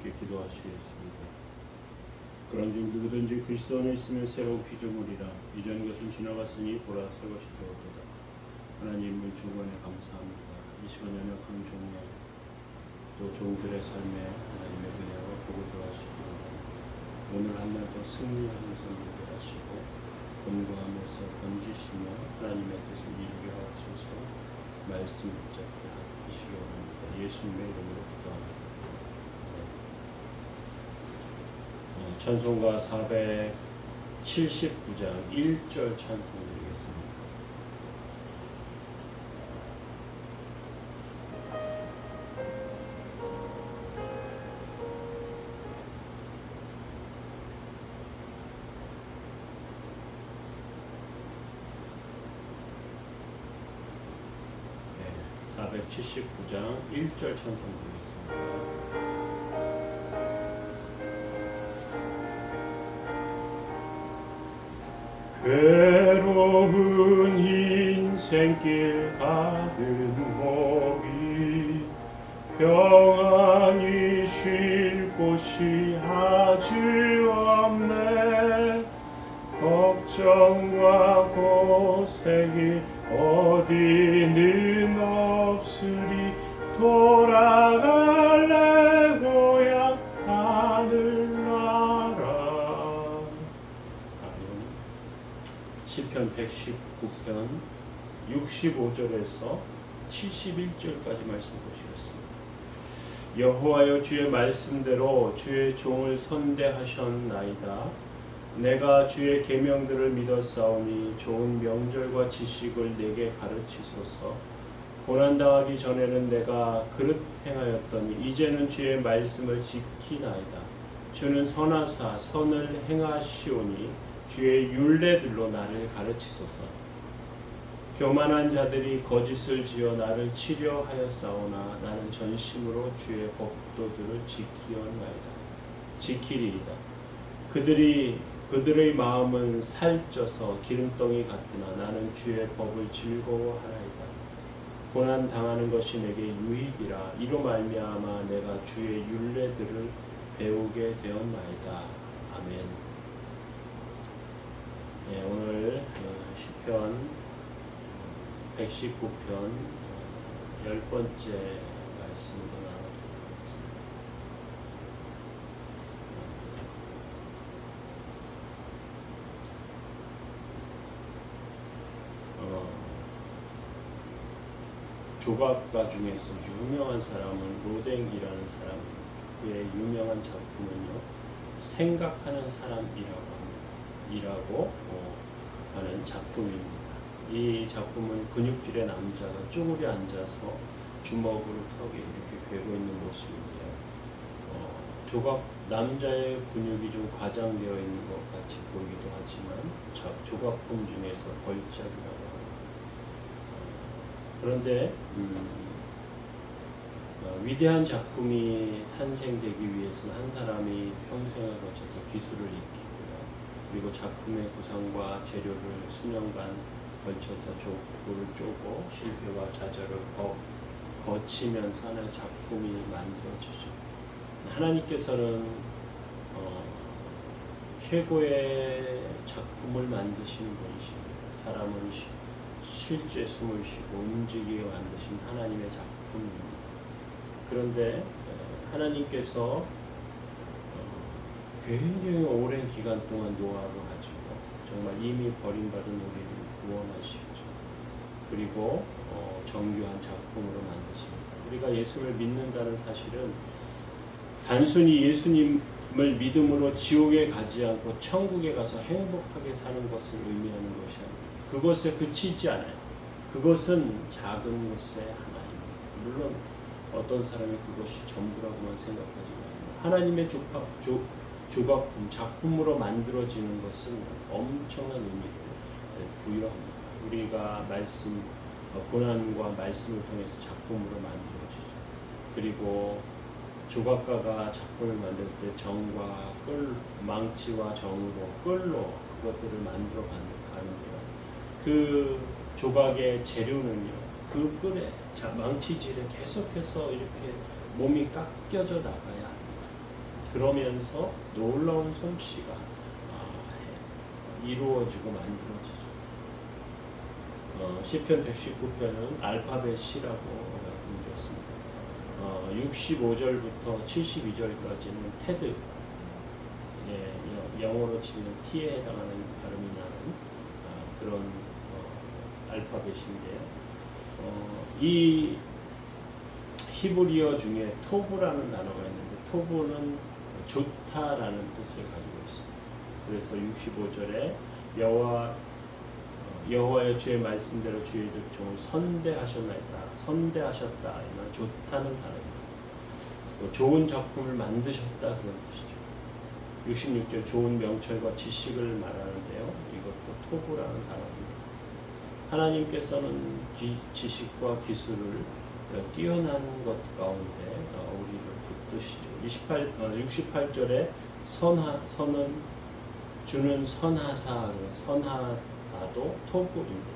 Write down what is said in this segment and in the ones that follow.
함께 기도하시겠습니다. 그런 중 누구든지 그리스도 안에 있으면 새로운 피조물이라 이전 것은 지나갔으니 보라 새 것이 되었도다. 하나님을 주번에 감사합니다. 이 시간 연약한 종의 또 종들의 삶에 하나님의 은혜와 보고 좋아하시기 바랍니다. 오늘 한 날 더 승리하는 삶 되게 하시고 건강함에서 번지시며 하나님의 뜻을 이루게 하옵소서. 말씀 붙잡게 하시기 원합니다. 예수님의 이름으로 기도합니다. 찬송가 479장 1절 찬송 드리겠습니다. 네, 479장 1절 찬송 드리겠습니다. 괴로운 인생길 가는 몸이 평안히 쉴 곳이 아주 없네. 걱정과 고생이 어디는 없으리. 돌아갈래 고향 하늘나라. 시편 119편 65절에서 71절까지 말씀 보시겠습니다. 여호와여, 주의 말씀대로 주의 종을 선대하셨나이다. 내가 주의 계명들을 믿었사오니 좋은 명절과 지식을 내게 가르치소서. 고난당하기 전에는 내가 그릇 행하였더니 이제는 주의 말씀을 지키나이다. 주는 선하사 선을 행하시오니 주의 율례들로 나를 가르치소서. 교만한 자들이 거짓을 지어 나를 치려하였사오나 나는 전심으로 주의 법도들을 지키리이다. 그들의 마음은 살쪄서 기름덩이 같으나 나는 주의 법을 즐거워하나이다. 고난 당하는 것이 내게 유익이라. 이로 말미암아 내가 주의 율례들을 배우게 되었나이다. 아멘. 네, 오늘 시편 119편 10번째 말씀으로 나눠드리겠습니다. 조각가 중에서 유명한 사람은 로댕이라는 사람, 그의 유명한 작품은요, 생각하는 사람이라고 하는 작품입니다. 이 작품은 근육질의 남자가 쪼그려 앉아서 주먹으로 턱에 이렇게 괴고 있는 모습인데요. 남자의 근육이 좀 과장되어 있는 것 같이 보이기도 하지만 조각품 중에서 걸작이라고 합니다. 그런데 위대한 작품이 탄생되기 위해서는 한 사람이 평생을 거쳐서 기술을 익히고요. 그리고 작품의 구상과 재료를 수년간 걸쳐서 족구를 쪼고 실패와 좌절을 거치면서 하나의 작품이 만들어지죠. 하나님께서는 최고의 작품을 만드시는 분이십니다. 사람은 실제 숨을 쉬고 움직이게 만드신 하나님의 작품입니다. 그런데 하나님께서 굉장히 오랜 기간 동안 노하를 가지고 정말 이미 버림받은 우리를 구원하시죠. 그리고 정교한 작품으로 만드십니다. 우리가 예수를 믿는다는 사실은 단순히 예수님을 믿음으로 지옥에 가지 않고 천국에 가서 행복하게 사는 것을 의미하는 것이 아닙니다. 그것에 그치지 않아요. 그것은 작은 것의 하나입니다. 물론 어떤 사람이 그것이 전부라고만 생각하지만 하나님의 조각품, 작품으로 만들어지는 것은 엄청난 의미를 부여합니다. 우리가 고난과 말씀을 통해서 작품으로 만들어지죠. 그리고 조각가가 작품을 만들 때 정과 망치와 정으로 끌로 그것들을 만들어 가는데요. 그 조각의 재료는요, 그 끌에 망치질에 계속해서 이렇게 몸이 깎여져 나가야 합니다. 그러면서 놀라운 솜씨가 이루어지고 만들어지죠. 시편 119편은 알파벳 C라고 말씀드렸습니다. 65절부터 72절까지는 테드, 영어로 치면 T에 해당하는 발음이 나는 그런 알파벳인데요. 이 히브리어 중에 토브라는 단어가 있는데 토브는 좋다라는 뜻을 가지고 있습니다. 그래서 65절에 여호와의 주의 말씀대로 주의 족종을 선대하셨다 이는 좋다는 단어입니다. 좋은 작품을 만드셨다 그런 뜻이죠. 66절 좋은 명철과 지식을 말하는데요. 이것도 토브라는 단어입니다. 하나님께서는 지식과 기술을 뛰어난 것 가운데 우리를 붙드시죠. 68절에 선은 주는 선하사도 토브입니다.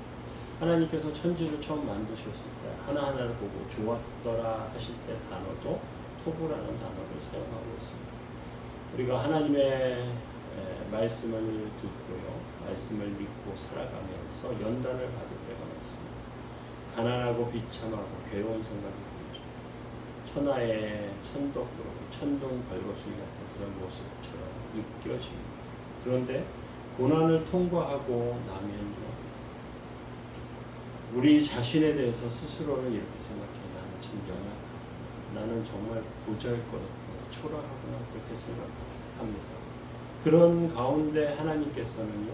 하나님께서 천지를 처음 만드셨을 때 하나하나를 보고 좋았더라 하실 때 단어도 토브라는 단어를 사용하고 있습니다. 우리가 하나님의 말씀을 듣고요, 말씀을 믿고 살아가면서 연단을 받을 때가 많습니다. 가난하고 비참하고 괴로운 생각이 들죠. 천하의 천덕으로 천둥 발거수기 같은 그런 모습처럼 느껴집니다. 그런데 고난을 통과하고 나면요, 우리 자신에 대해서 스스로를 이렇게 생각해. 나는 참 연약하구나. 나는 정말 보잘것없구나. 초라하구나. 그렇게 생각합니다. 그런 가운데 하나님께서는요,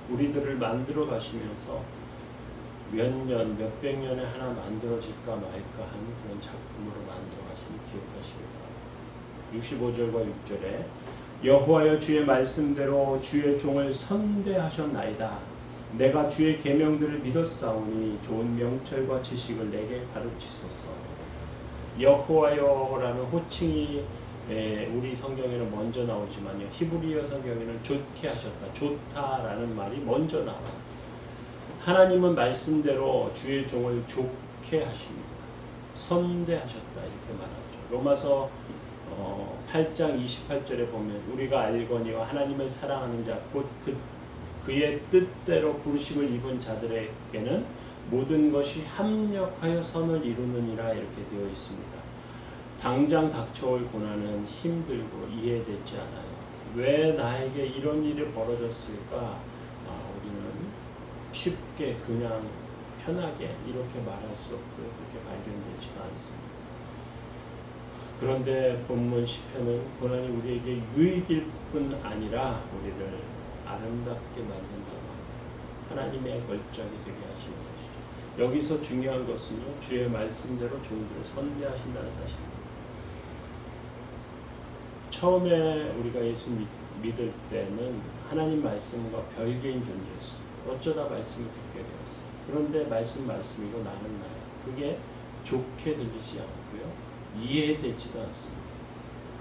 우리들을 만들어 가시면서 몇 년, 몇백 년에 하나 만들어질까 말까 하는 그런 작품으로 만들어 가시니 기억하시기 바랍니다. 65절과 6절에 여호와여 주의 말씀대로 주의 종을 선대하셨나이다. 내가 주의 계명들을 믿었사오니 좋은 명철과 지식을 내게 가르치소서. 여호와여라는 호칭이 우리 성경에는 먼저 나오지만요, 히브리어 성경에는 좋게 하셨다, 좋다라는 말이 먼저 나와요. 하나님은 말씀대로 주의 종을 좋게 하십니다. 선대하셨다 이렇게 말하죠. 로마서 8장 28절에 보면 우리가 알거니와 하나님을 사랑하는 자 곧 그의 뜻대로 부르심을 입은 자들에게는 모든 것이 합력하여 선을 이루느니라 이렇게 되어 있습니다. 당장 닥쳐올 고난은 힘들고 이해되지 않아요. 왜 나에게 이런 일이 벌어졌을까? 우리는 쉽게 그냥 편하게 이렇게 말할 수 없고요. 그렇게 발견되지가 않습니다. 그런데 본문 시편은 고난이 우리에게 유익일 뿐 아니라 우리를 아름답게 만든다고 하나님의 걸작이 되게 하시는 것이죠. 여기서 중요한 것은요, 주의 말씀대로 종들을 선대하신다는 사실입니다. 처음에 우리가 예수 믿을 때는 하나님 말씀과 별개인 존재였어요. 어쩌다 말씀을 듣게 되었어요. 그런데 말씀이고 나는 나야. 그게 좋게 들리지 않고요, 이해되지도 않습니다.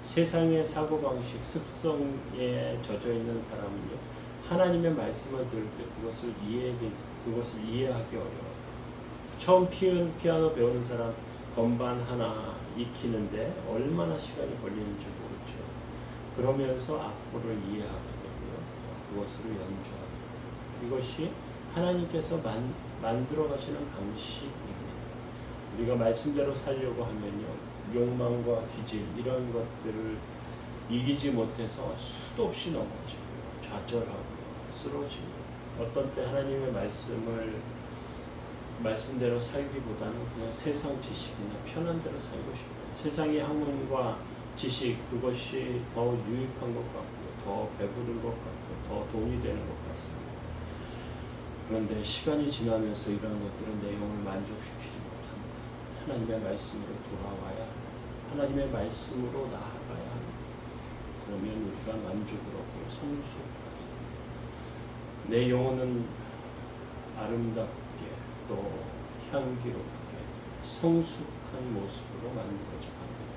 세상의 사고방식, 습성에 젖어 있는 사람은요, 하나님의 말씀을 들을 때 그것을 이해하기 어려워요. 처음 피아노 배우는 사람 건반 하나 익히는데 얼마나 시간이 걸리는지 모르죠. 그러면서 악보를 이해하게 되고요, 그것으로 연주하고, 이것이 하나님께서 만들어 가시는 방식입니다. 우리가 말씀대로 살려고 하면요, 욕망과 기질 이런 것들을 이기지 못해서 수도 없이 넘어지고요, 좌절하고 쓰러지고, 어떤 때 하나님의 말씀대로 살기보다는 그냥 세상 지식이나 편한 대로 살고 싶어요. 세상의 학문과 지식, 그것이 더 유익한 것 같고요, 더 배부른 것 같고 더 돈이 되는 것 같습니다. 그런데 시간이 지나면서 이런 것들은 내 영을 만족시키지 못합니다. 하나님의 말씀으로 돌아와야 합니다. 하나님의 말씀으로 나아가야 합니다. 그러면 우리가 만족을 얻고 성숙하게 됩니다. 내 영혼은 아름답게 또 향기롭게 성숙한 모습으로 만들어져 갑니다.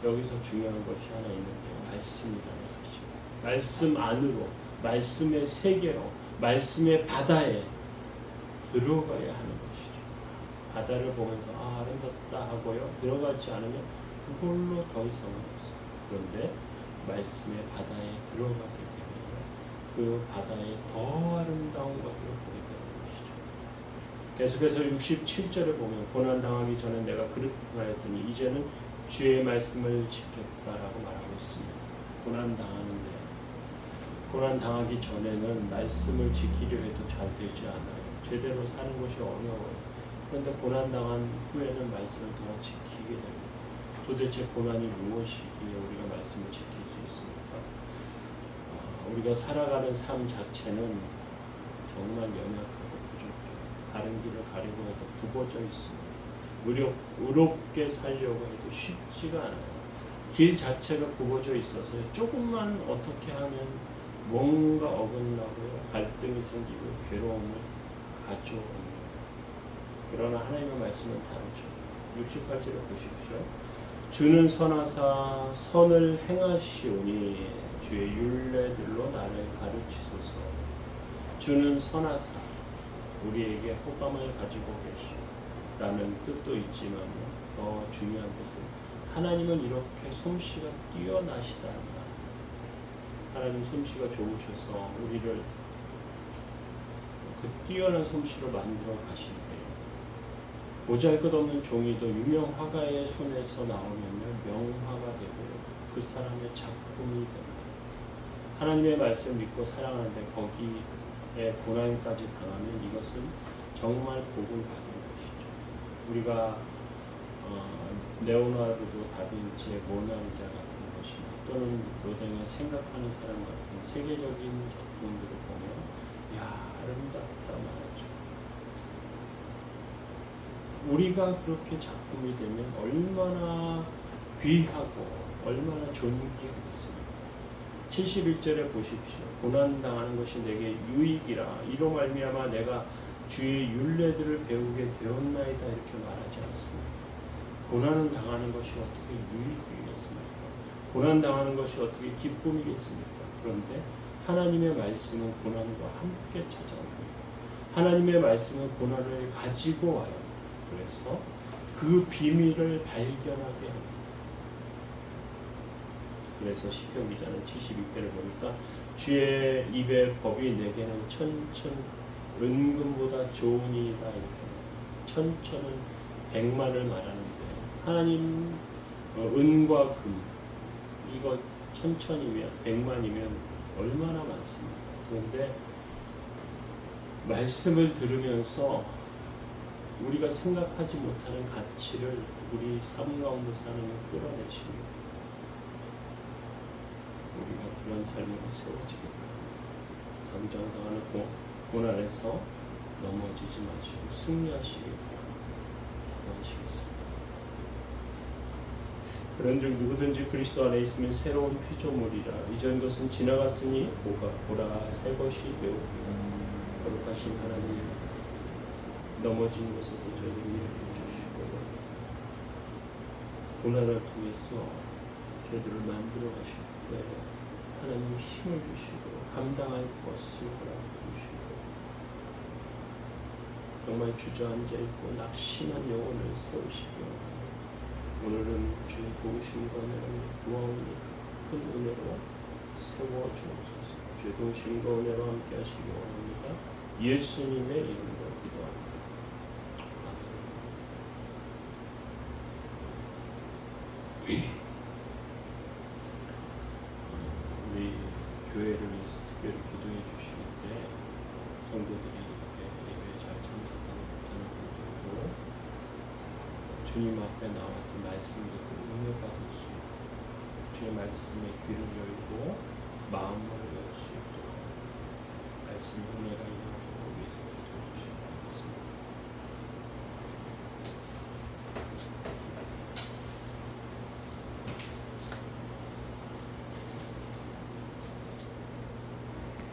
여기서 중요한 것이 하나 있는데요, 말씀이라는 사실. 말씀 안으로, 말씀의 세계로, 말씀의 바다에 들어가야 하는 것이죠. 바다를 보면서 아름답다 하고요, 들어가지 않으면 그걸로 더 이상은 없어요. 그런데 말씀의 바다에 들어가게 되면 그 바다에 더 아름다운 것들을 보게 되는 것이죠. 계속해서 67절에 보면 고난당하기 전에 내가 그렇하였더니 이제는 주의 말씀을 지켰다라고 말하고 있습니다. 고난당하는데 고난당하기 전에는 말씀을 지키려 해도 잘 되지 않아요. 제대로 사는 것이 어려워요. 그런데 고난당한 후에는 말씀을 더 지키게 됩니다. 도대체 고난이 무엇이기에 우리가 말씀을 지킬 수 있습니까? 우리가 살아가는 삶 자체는 정말 연약하고 부족해요. 다른 길을 가려고 해도 굽어져 있습니다. 의롭게 살려고 해도 쉽지가 않아요. 길 자체가 굽어져 있어서 조금만 어떻게 하면 뭔가 어긋나고 갈등이 생기고 괴로움을 가져옵니다. 그러나 하나님의 말씀은 다르죠. 68절에 보십시오. 주는 선하사 선을 행하시오니 주의 율례들로 나를 가르치소서. 주는 선하사 우리에게 호감을 가지고 계시라는 뜻도 있지만 더 중요한 것은 하나님은 이렇게 솜씨가 뛰어나시다. 하나님 솜씨가 좋으셔서 우리를 그 뛰어난 솜씨로 만들어 가실 때 보잘것없는 종이도 유명 화가의 손에서 나오면 명화가 되고 그 사람의 작품이 됩니다. 하나님의 말씀을 믿고 살아가는데 거기에 고난까지 당하면 이것은 정말 복을 받은 것이죠. 우리가 레오나르도 다빈치의 모나리자 같은 것이나 또는 로댕의 생각하는 사람 같은 세계적인 작품들을 보면 야 아름답다 말하죠. 우리가 그렇게 작품이 되면 얼마나 귀하고 얼마나 존귀하겠습니까? 71절에 보십시오. 고난당하는 것이 내게 유익이라 이로 말미암아 내가 주의 율례들을 배우게 되었나이다 이렇게 말하지 않습니다. 고난을 당하는 것이 어떻게 유익이겠습니까? 고난당하는 것이 어떻게 기쁨이겠습니까? 그런데 하나님의 말씀은 고난과 함께 찾아옵니다. 하나님의 말씀은 고난을 가지고 와요. 그래서 그 비밀을 발견하게 합니다. 그래서 시편 기자는 72편을 보니까 주의 입의 법이 내게는 천천 은금보다 좋으니이다 이렇게 천천은 100만을 말하는데 하나님 은과 금 이거 천천이면 100만이면 얼마나 많습니까? 그런데 말씀을 들으면서 우리가 생각하지 못하는 가치를 우리 삶 가운데 사는 끌어내십니다. 우리가 그런 삶으로 세워지게 바랍니다. 당장당하는 고난에서 넘어지지 마시고 승리하시기 바라시겠습니다. 그런즉 누구든지 그리스도 안에 있으면 새로운 피조물이라 이전 것은 지나갔으니 보라 새 것이 되었구나. 거룩하신 하나님 넘어진 곳에서 저희를 일으켜 주시고 고난을 통해서 저희들을 만들어 가실 때 하나님 힘을 주시고 감당할 것을 허락주시고 정말 주저앉아 있고 낙심한 영혼을 세우시기 원합니다. 오늘은 주의 도우심과 은혜로 큰 은혜로 세워주옵소서. 주의 도우심과 은혜로 함께 하시기 원합니다. 예수님의 이름으로 기도합니다. 우리 교회를 위해서 특별히 기도해 주실 때 성도들이 이렇게 예배에 잘 참석하지 못하는 분들도 주님 앞에 나와서 말씀 듣고 은혜 받을 수 있고 주의 말씀에 귀를 열고 마음을 열 수 있도록 말씀 은혜가